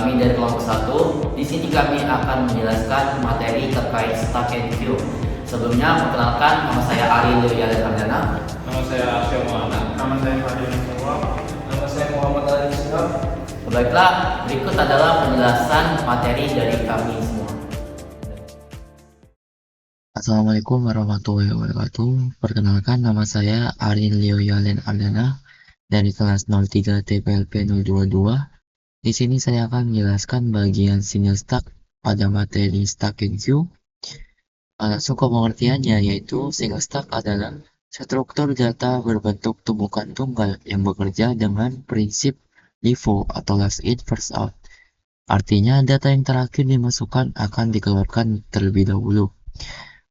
Kami dari kelompok 1. Di sini kami akan menjelaskan materi terkait stack and queue. Sebelumnya, perkenalkan, nama saya Ari Liliana Ardana. Nama saya Arsyad Muhammad. Nama saya Fadil Muhammad. Nama saya Muhammad Ali Syihab. Baiklah, berikut adalah penjelasan materi dari kami semua. Assalamualaikum warahmatullahi wabarakatuh. Perkenalkan, nama saya Arin Lioyalen Ardana dari kelas 03 TPLP 022. Di sini saya akan menjelaskan bagian single stack pada materi stack and queue. Langsung ke pengertiannya, yaitu single stack adalah struktur data berbentuk tumpukan tunggal yang bekerja dengan prinsip LIFO atau last in first out. Artinya data yang terakhir dimasukkan akan dikeluarkan terlebih dahulu.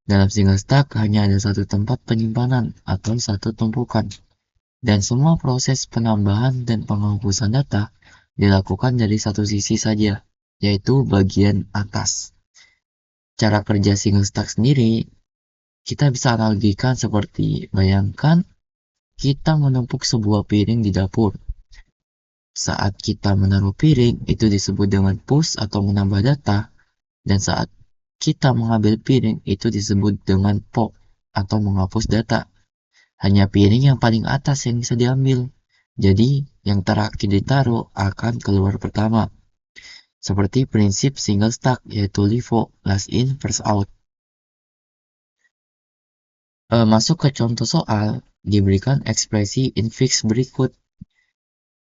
Dalam single stack hanya ada satu tempat penyimpanan atau satu tumpukan, dan semua proses penambahan dan penghapusan data dilakukan dari satu sisi saja, yaitu bagian atas. Cara kerja single stack sendiri kita bisa analogikan seperti, bayangkan kita menumpuk sebuah piring di dapur. Saat kita menaruh piring, itu disebut dengan push atau menambah data, dan saat kita mengambil piring, itu disebut dengan pop atau menghapus data. Hanya piring yang paling atas yang bisa diambil, jadi yang terakhir ditaruh akan keluar pertama. Seperti prinsip single stack, yaitu LIFO, last in first out. Masuk ke contoh soal, diberikan ekspresi infix berikut.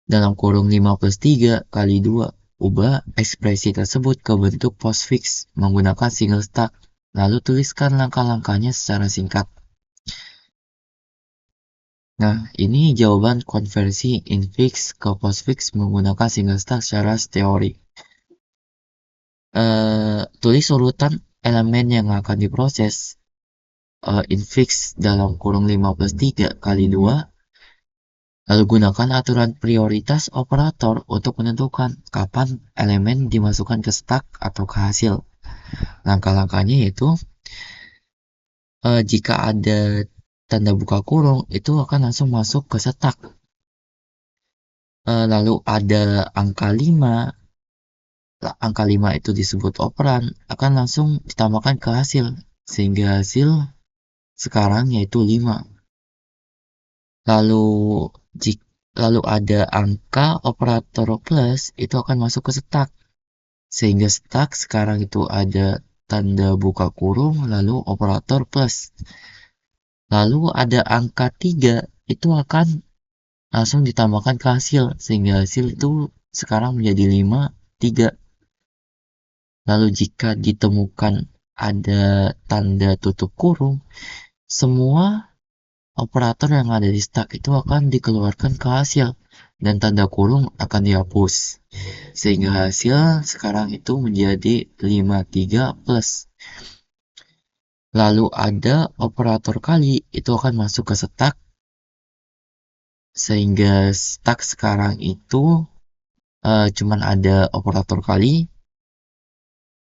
Dalam kurung 5 plus 3 kali 2, ubah ekspresi tersebut ke bentuk postfix menggunakan single stack, lalu tuliskan langkah-langkahnya secara singkat. Nah, ini jawaban konversi infix ke postfix menggunakan single stack secara teori. Tulis urutan elemen yang akan diproses. Infix dalam kurung 5 plus 3 kali 2, lalu gunakan aturan prioritas operator untuk menentukan kapan elemen dimasukkan ke stack atau ke hasil. Langkah-langkahnya yaitu, jika ada tanda buka kurung, itu akan langsung masuk ke stack. Lalu ada angka 5, angka 5 itu disebut operan, akan langsung ditambahkan ke hasil, sehingga hasil sekarang yaitu 5. Lalu ada angka operator plus, itu akan masuk ke stack, sehingga stack sekarang itu ada tanda buka kurung lalu operator plus. Lalu ada angka 3, itu akan langsung ditambahkan ke hasil, sehingga hasil itu sekarang menjadi 5, 3. Lalu jika ditemukan ada tanda tutup kurung, semua operator yang ada di stack itu akan dikeluarkan ke hasil, dan tanda kurung akan dihapus, sehingga hasil sekarang itu menjadi 5, 3 plus. Lalu ada operator kali, itu akan masuk ke stack, sehingga stack sekarang itu cuman ada operator kali.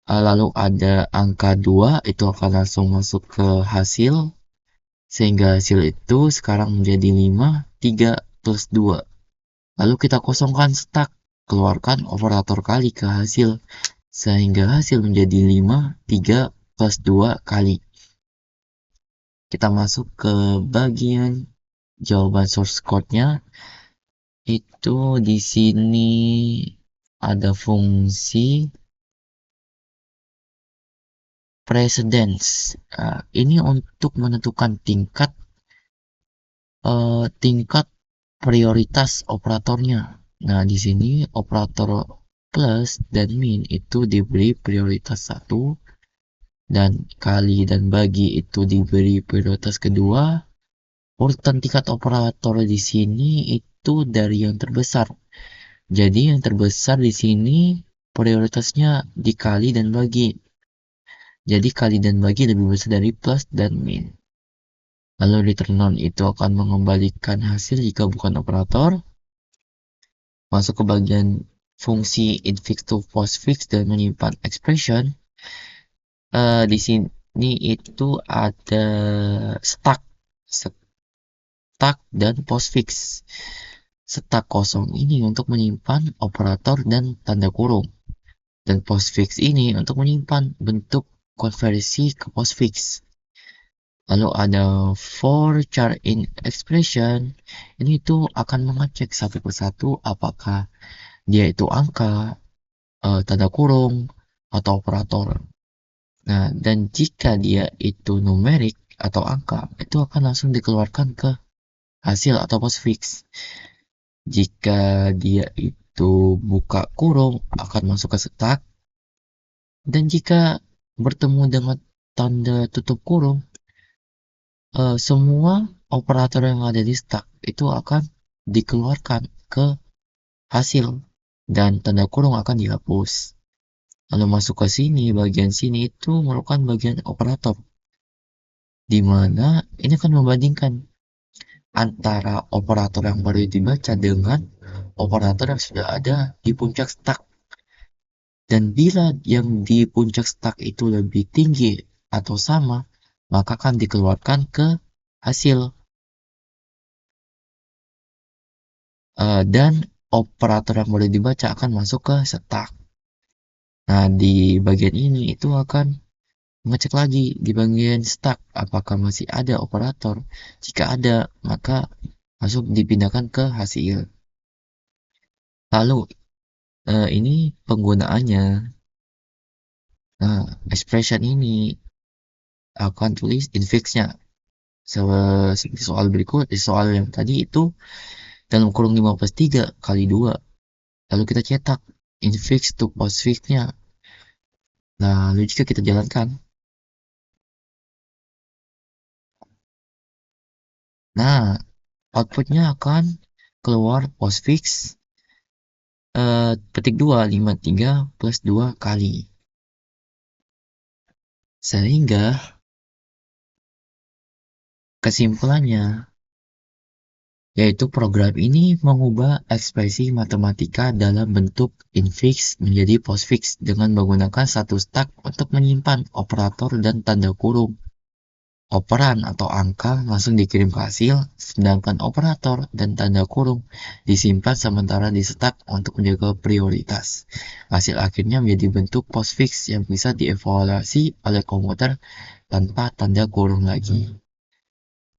Lalu ada angka 2, itu akan langsung masuk ke hasil, sehingga hasil itu sekarang menjadi 5, 3 plus 2. Lalu kita kosongkan stack, keluarkan operator kali ke hasil, sehingga hasil menjadi 5, 3 plus 2 kali. Kita masuk ke bagian jawaban source code-nya. Itu di sini ada fungsi precedence. Ini untuk menentukan tingkat prioritas operatornya. Nah, di sini operator plus dan min itu diberi prioritas 1, dan kali dan bagi itu diberi prioritas kedua. Urutan tingkat operator di sini itu dari yang terbesar. Jadi yang terbesar di sini prioritasnya dikali dan bagi. Jadi kali dan bagi lebih besar dari plus dan min. Lalu return none itu akan mengembalikan hasil jika bukan operator. Masuk ke bagian fungsi infix to postfix dan menyimpan expression. Di sini itu ada stack dan postfix. Stack kosong ini untuk menyimpan operator dan tanda kurung. Dan postfix ini untuk menyimpan bentuk konversi ke postfix. Lalu ada for char in expression, ini tuh akan mengecek satu persatu apakah dia itu angka, tanda kurung, atau operator. Nah, dan jika dia itu numerik atau angka, itu akan langsung dikeluarkan ke hasil atau postfix. Jika dia itu buka kurung, akan masuk ke stack. Dan jika bertemu dengan tanda tutup kurung, semua operator yang ada di stack itu akan dikeluarkan ke hasil dan tanda kurung akan dihapus. Lalu masuk ke sini, bagian sini itu merupakan bagian operator, di mana ini akan membandingkan antara operator yang baru dibaca dengan operator yang sudah ada di puncak stack. Dan bila yang di puncak stack itu lebih tinggi atau sama, maka akan dikeluarkan ke hasil. Dan operator yang boleh dibaca akan masuk ke stack. Nah, di bagian ini itu akan mengecek lagi di bagian stack apakah masih ada operator. Jika ada, maka masuk dipindahkan ke hasil. Lalu, ini penggunaannya. Nah, expression ini akan tulis infix-nya. Seperti soal berikut, soal yang tadi itu dalam kurung 5+3 kali 2. Lalu kita cetak infix to postfix-nya. Lalu jika kita jalankan, nah outputnya akan keluar postfix petik 2 53 plus 2 kali. Sehingga kesimpulannya yaitu program ini mengubah ekspresi matematika dalam bentuk infix menjadi postfix dengan menggunakan satu stack untuk menyimpan operator dan tanda kurung. Operan atau angka langsung dikirim ke hasil, sedangkan operator dan tanda kurung disimpan sementara di stack untuk menjaga prioritas. Hasil akhirnya menjadi bentuk postfix yang bisa dievaluasi oleh komputer tanpa tanda kurung lagi.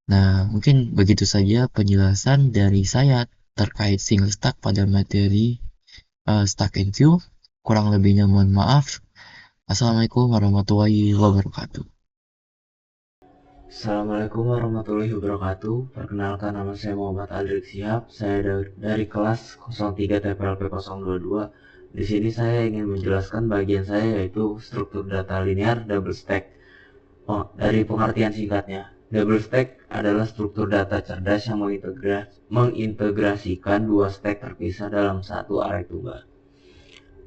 Nah, mungkin begitu saja penjelasan dari saya terkait single stack pada materi Stack and Queue. Kurang lebihnya mohon maaf. Assalamualaikum warahmatullahi wabarakatuh. Assalamualaikum warahmatullahi wabarakatuh. Perkenalkan, nama saya Muhammad Aldrik Syihab. Saya dari kelas 03 TPLP 022. Di sini saya ingin menjelaskan bagian saya yaitu struktur data linear double stack. Dari pengertian singkatnya, double stack adalah struktur data cerdas yang mengintegrasikan dua stack terpisah dalam satu array tunggal.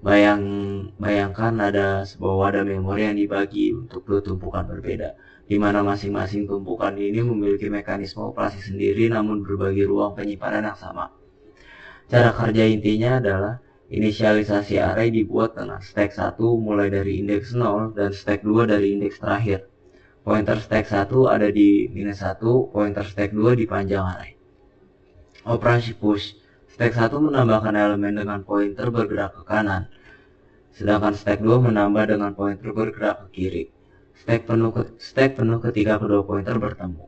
Bayangkan ada sebuah wadah memori yang dibagi untuk dua tumpukan berbeda, di mana masing-masing tumpukan ini memiliki mekanisme operasi sendiri namun berbagi ruang penyimpanan yang sama. Cara kerja intinya adalah inisialisasi array dibuat dengan stack 1 mulai dari indeks 0 dan stack 2 dari indeks terakhir. Pointer stack 1 ada di -1, pointer stack 2 di panjang array. Operasi push. Stack 1 menambahkan elemen dengan pointer bergerak ke kanan, sedangkan stack 2 menambah dengan pointer bergerak ke kiri. Stack penuh ketika kedua pointer bertemu.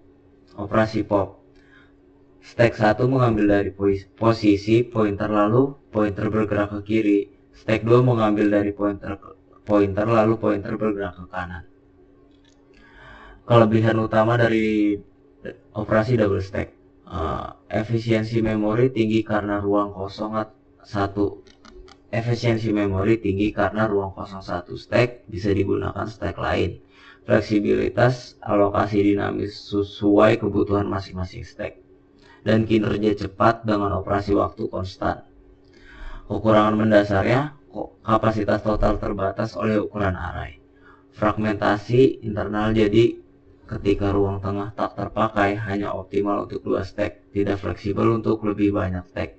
Operasi pop. Stack 1 mengambil dari posisi pointer lalu pointer bergerak ke kiri. Stack 2 mengambil dari pointer lalu pointer bergerak ke kanan. Kelebihan utama dari operasi double stack. Efisiensi memori tinggi karena ruang kosong satu stack bisa digunakan stack lain. Fleksibilitas alokasi dinamis sesuai kebutuhan masing-masing stack. Dan kinerja cepat dengan operasi waktu konstan. Kekurangan mendasarnya, kapasitas total terbatas oleh ukuran array. Fragmentasi internal, jadi ketika ruang tengah tak terpakai hanya optimal untuk dua stack, tidak fleksibel untuk lebih banyak stack.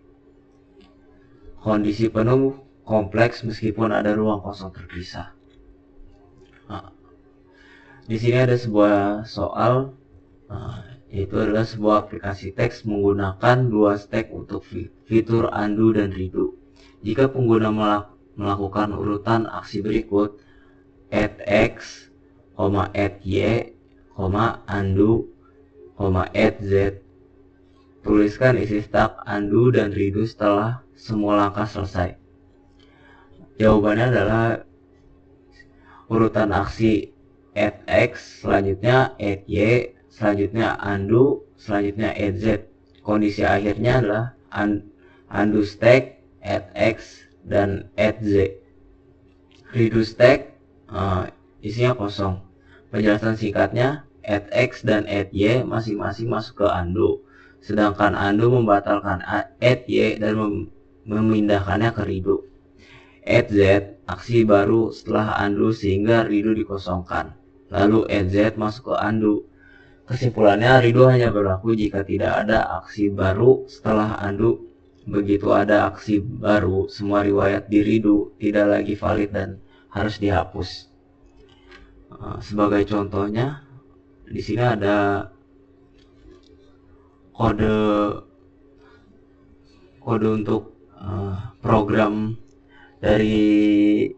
Kondisi penuh kompleks meskipun ada ruang kosong terpisah. Di sini ada sebuah soal, yaitu adalah sebuah aplikasi teks menggunakan dua stack untuk fitur undo dan redo. Jika pengguna melakukan urutan aksi berikut: add x, add y, undo, add z. Tuliskan isi stack undo dan redo setelah semua langkah selesai. Jawabannya adalah urutan aksi add x, selanjutnya add y, selanjutnya undo, selanjutnya add z. Kondisi akhirnya adalah undo stack, add x, dan add z. Redo stack isinya kosong. Penjelasan singkatnya, add x dan add y masing-masing masuk ke undo, sedangkan undo membatalkan add y dan memindahkannya ke redo. Add z, aksi baru setelah undo sehingga redo dikosongkan. Lalu add z masuk ke undo. Kesimpulannya, redo hanya berlaku jika tidak ada aksi baru setelah undo. Begitu ada aksi baru, semua riwayat di redo tidak lagi valid dan harus dihapus. Sebagai contohnya, di sini ada kode untuk program dari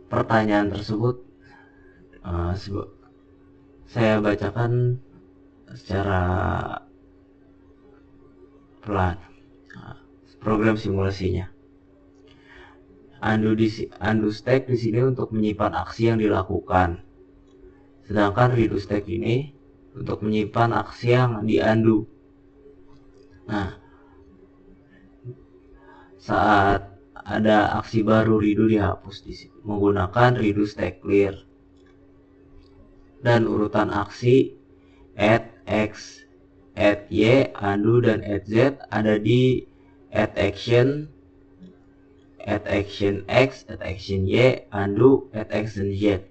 pertanyaan tersebut. Saya bacakan secara pelan program simulasinya. Undo stack di sini untuk menyimpan aksi yang dilakukan, sedangkan redo stack ini untuk menyimpan aksi yang di undo. Nah, saat ada aksi baru, redo dihapus menggunakan redo stack clear, dan urutan aksi add x, add y, undo, dan add z ada di add action x, add action y, undo, add action z.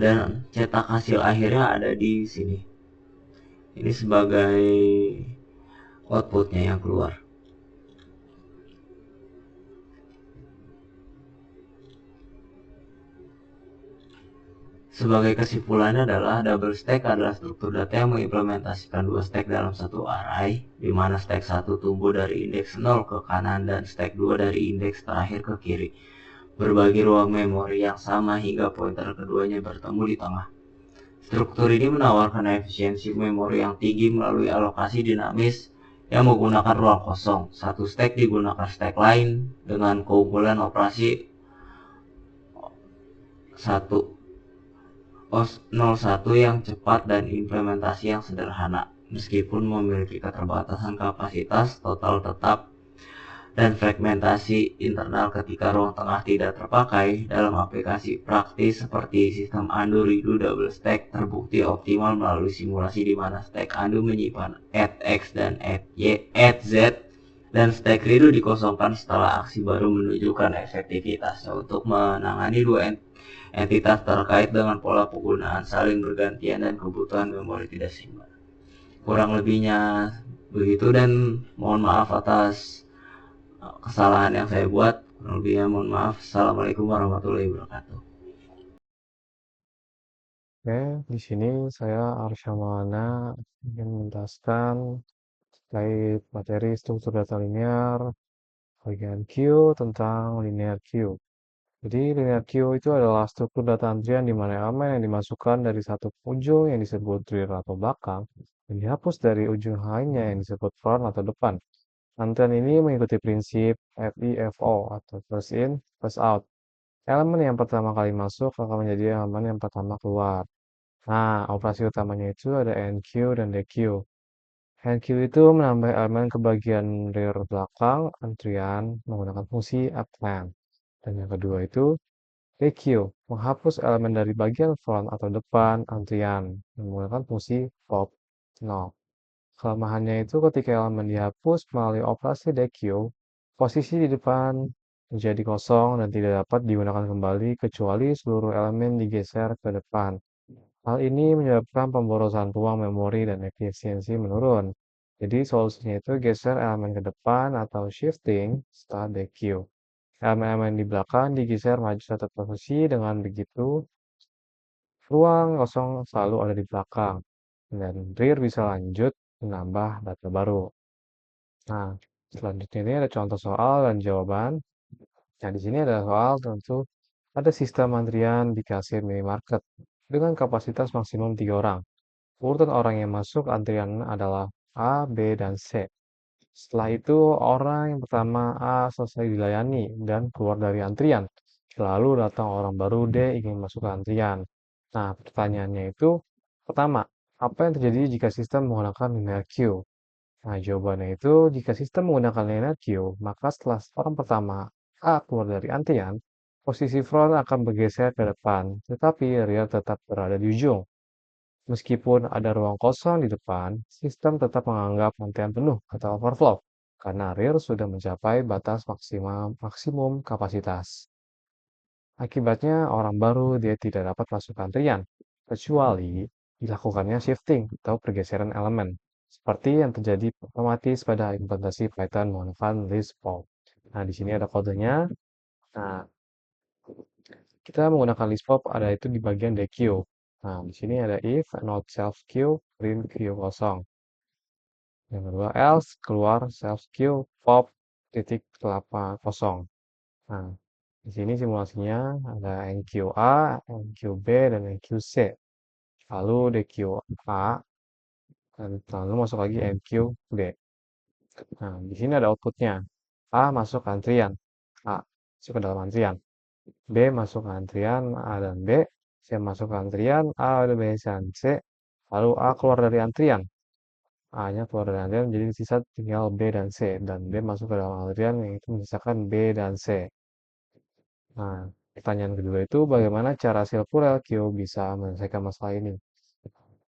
Dan cetak hasil akhirnya ada di sini. Ini sebagai outputnya yang keluar. Sebagai kesimpulannya adalah double stack adalah struktur data yang mengimplementasikan dua stack dalam satu array, di mana stack 1 tumbuh dari indeks 0 ke kanan dan stack 2 dari indeks terakhir ke kiri. Berbagi ruang memori yang sama hingga pointer keduanya bertemu di tengah. Struktur ini menawarkan efisiensi memori yang tinggi melalui alokasi dinamis yang menggunakan ruang kosong. Satu stack digunakan stack lain dengan keunggulan operasi 01 yang cepat dan implementasi yang sederhana. Meskipun memiliki keterbatasan kapasitas total tetap dan fragmentasi internal ketika ruang tengah tidak terpakai, dalam aplikasi praktis seperti sistem undo, redo, double stack terbukti optimal melalui simulasi di mana stack undo menyimpan add x dan add y, add z, dan stack redo dikosongkan setelah aksi baru menunjukkan efektivitasnya untuk menangani dua entitas terkait dengan pola penggunaan saling bergantian dan kebutuhan memori tidak seimbang. Kurang lebihnya begitu, dan mohon maaf atas kesalahan yang saya buat. Kurang lebihnya mohon maaf. Assalamualaikum warahmatullahi wabarakatuh. Oke, di sini saya Arsya Maulana ingin menjelaskan terkait materi struktur data linear bagian Q tentang linear Q. Jadi linear queue itu adalah struktur data antrian di mana elemen yang dimasukkan dari satu ujung yang disebut rear atau belakang dan dihapus dari ujung lainnya yang disebut front atau depan. Antrian ini mengikuti prinsip FIFO atau first in, first out. Elemen yang pertama kali masuk akan menjadi elemen yang pertama keluar. Nah, operasi utamanya itu ada NQ dan DQ. NQ itu menambah elemen ke bagian rear belakang antrian menggunakan fungsi append. Dan yang kedua itu DQ, menghapus elemen dari bagian front atau depan antrian menggunakan fungsi pop 0. Kelemahannya itu ketika elemen dihapus melalui operasi DQ, posisi di depan menjadi kosong dan tidak dapat digunakan kembali kecuali seluruh elemen digeser ke depan. Hal ini menyebabkan pemborosan ruang memori dan efisiensi menurun. Jadi solusinya itu geser elemen ke depan atau shifting setelah DQ. Elemen-elemen di belakang digeser maju satu posisi, dengan begitu ruang kosong selalu ada di belakang dan rear bisa lanjut menambah data baru. Nah, Selanjutnya ini ada contoh soal dan jawaban. Nah, di sini ada soal tentu ada sistem antrian di kasir minimarket dengan kapasitas maksimum 3 orang. Urutan orang yang masuk antrian adalah A, B, dan C. Setelah itu, orang yang pertama A selesai dilayani dan keluar dari antrian. Lalu datang orang baru D ingin masuk ke antrian. Nah, pertanyaannya itu, pertama, apa yang terjadi jika sistem menggunakan linear queue? Nah, jawabannya itu, jika sistem menggunakan linear queue, maka setelah orang pertama A keluar dari antrian, posisi front akan bergeser ke depan, tetapi rear tetap berada di ujung. Meskipun ada ruang kosong di depan, sistem tetap menganggap antrian penuh atau overflow, karena rear sudah mencapai batas maksimum kapasitas. Akibatnya, orang baru dia tidak dapat masuk antrian, kecuali dilakukannya shifting atau pergeseran elemen, seperti yang terjadi otomatis pada implementasi Python menggunakan list pop. Nah, di sini ada kodenya. Nah, kita menggunakan list pop ada itu di bagian DQ. Nah, di sini ada if not self queue print queue kosong. Yang kedua else keluar self queue pop titik 8 kosong. Nah, di sini simulasinya ada NQA, NQB, dan NQC. Lalu DQA, dan lalu masuk lagi NQD. Nah, di sini ada outputnya. A masuk ke antrian. A masuk ke dalam antrian. B masuk ke antrian A dan B. C masuk ke antrian A dan B dan C. Lalu A keluar dari antrian. A-nya keluar dari antrian, jadi sisa tinggal B dan C. Dan B masuk ke dalam antrian, yang itu menyisakan B dan C. Nah, pertanyaan kedua itu bagaimana cara circular queue bisa menyelesaikan masalah ini?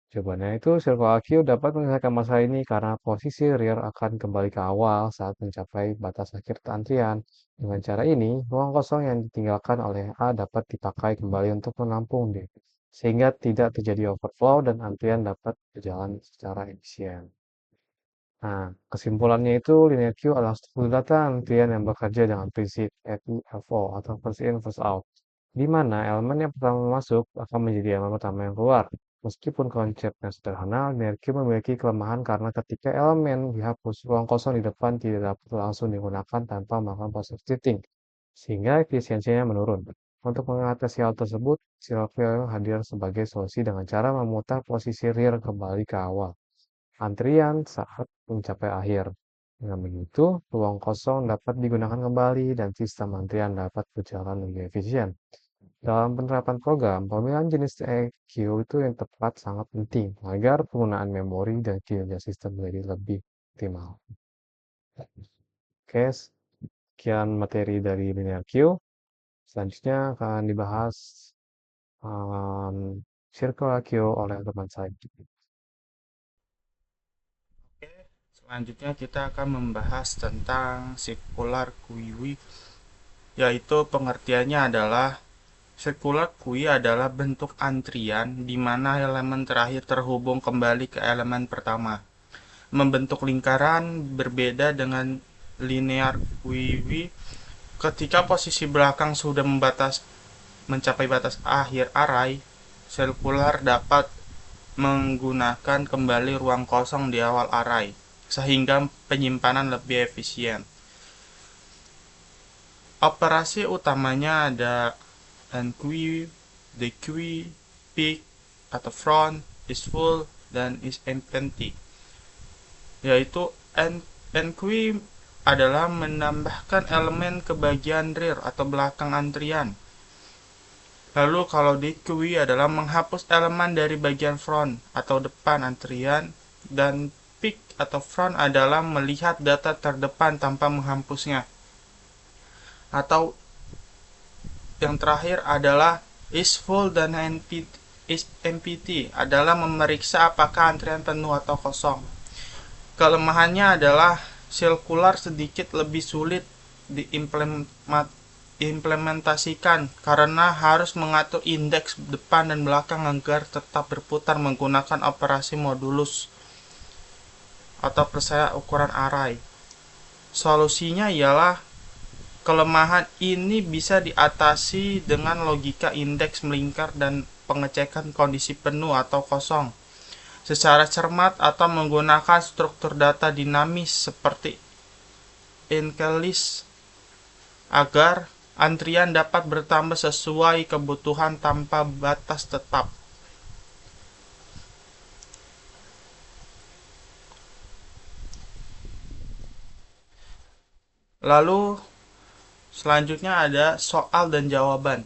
Jawabannya itu circular queue dapat menyelesaikan masalah ini karena posisi rear akan kembali ke awal saat mencapai batas akhir antrian. Dengan cara ini, ruang kosong yang ditinggalkan oleh A dapat dipakai kembali untuk menampung D, sehingga tidak terjadi overflow dan antrian dapat berjalan secara efisien. Nah, kesimpulannya itu linear queue adalah struktur data antrian yang bekerja dengan prinsip FIFO atau first in first out, di mana elemen yang pertama masuk akan menjadi elemen pertama yang keluar. Meskipun konsepnya sederhana, linear queue memiliki kelemahan karena ketika elemen dihapus, ruang kosong di depan tidak dapat langsung digunakan tanpa melakukan proses shifting, sehingga efisiensinya menurun. Untuk mengatasi hal tersebut, serial queue hadir sebagai solusi dengan cara memutar posisi rear kembali ke awal antrian saat mencapai akhir. Dengan begitu, ruang kosong dapat digunakan kembali dan sistem antrian dapat berjalan lebih efisien. Dalam penerapan program, pemilihan jenis EQ itu yang tepat sangat penting agar penggunaan memori dan kinerja sistem menjadi lebih optimal. Oke, sekian materi dari linear queue. Selanjutnya akan dibahas circular queue oleh teman saya. Selanjutnya kita akan membahas tentang circular queue, yaitu pengertiannya adalah circular queue adalah bentuk antrian di mana elemen terakhir terhubung kembali ke elemen pertama. Membentuk lingkaran berbeda dengan linear queue. Ketika posisi belakang sudah mencapai batas akhir array, circular dapat menggunakan kembali ruang kosong di awal array, sehingga penyimpanan lebih efisien. Operasi utamanya ada enqueue, dequeue, peak atau front, is full, dan is empty. Yaitu enqueue adalah menambahkan elemen ke bagian rear atau belakang antrian. Lalu kalau dequeue adalah menghapus elemen dari bagian front atau depan antrian, dan peak atau front adalah melihat data terdepan tanpa menghapusnya. Atau yang terakhir adalah is full dan is empty adalah memeriksa apakah antrian penuh atau kosong. Kelemahannya adalah circular sedikit lebih sulit diimplementasikan karena harus mengatur indeks depan dan belakang agar tetap berputar menggunakan operasi modulus atau persaya ukuran array. Solusinya ialah kelemahan ini bisa diatasi dengan logika indeks melingkar dan pengecekan kondisi penuh atau kosong secara cermat atau menggunakan struktur data dinamis seperti list agar antrian dapat bertambah sesuai kebutuhan tanpa batas tetap. Lalu selanjutnya ada soal dan jawaban.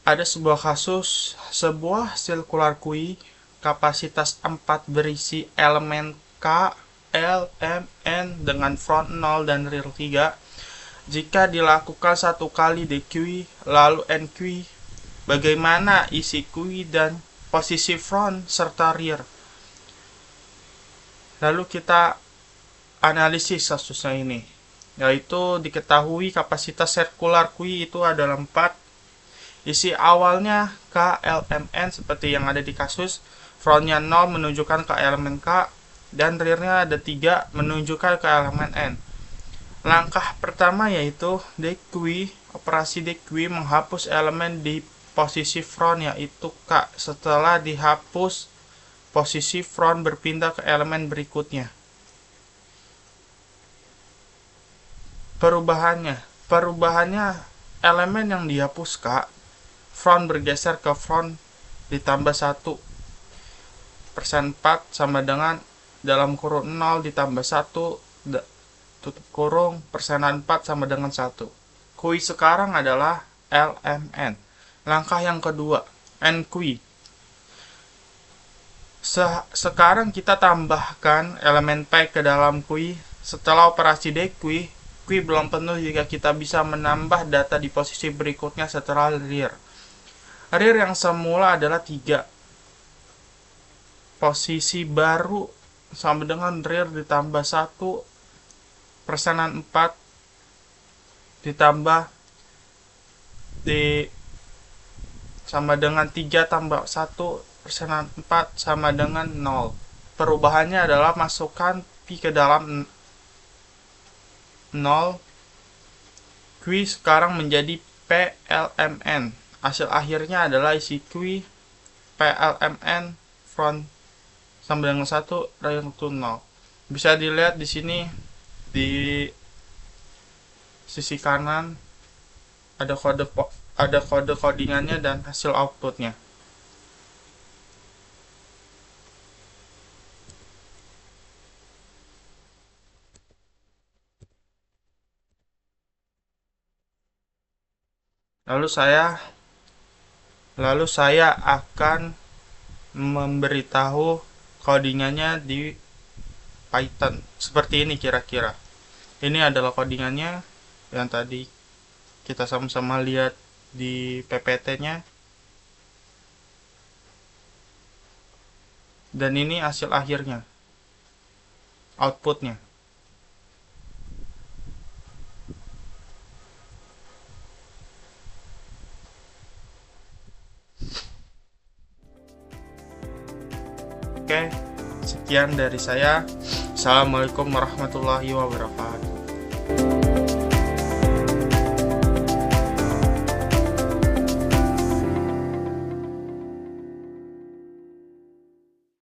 Ada sebuah kasus, sebuah circular queue kapasitas 4 berisi elemen K, L, M, N dengan front 0 dan rear 3. Jika dilakukan satu kali DQ lalu NQ, bagaimana isi queue dan posisi front serta rear? Lalu kita analisis kasusnya ini, yaitu diketahui kapasitas circular queue itu adalah 4. Isi awalnya K, L, M, N seperti yang ada di kasus, frontnya 0 menunjukkan ke elemen K, dan rearnya ada 3 menunjukkan ke elemen N. Langkah pertama yaitu DQ, operasi DQ menghapus elemen di posisi front yaitu K. Setelah dihapus, posisi front berpindah ke elemen berikutnya. Perubahannya elemen yang dihapus K, front bergeser ke front ditambah 1 persen 4 sama dengan dalam kurung 0 ditambah 1 tutup kurung persenan 4 sama dengan 1. Kui sekarang adalah LMN. Langkah yang kedua, NQ. Sekarang kita tambahkan elemen P ke dalam Q. Setelah operasi DQ, Q belum penuh jika kita bisa menambah data di posisi berikutnya setelah rear. Rear yang semula adalah 3. Posisi baru sama dengan rear ditambah 1 persenan 4 ditambah sama dengan 3 tambah 1 persenan 4 sama dengan 0. Perubahannya adalah masukkan Pi ke dalam 0. Q sekarang menjadi PLMN. Hasil akhirnya adalah isi Q PLMN front sama dengan 1 rear to 0. Bisa dilihat di sini di sisi kanan ada kode codingannya dan hasil outputnya. Lalu saya akan memberitahu codingannya di Python. Seperti ini kira-kira. Ini adalah codingannya yang tadi kita sama-sama lihat di PPT-nya. Dan ini hasil akhirnya. Outputnya. Oke, sekian dari saya. Assalamualaikum warahmatullahi wabarakatuh.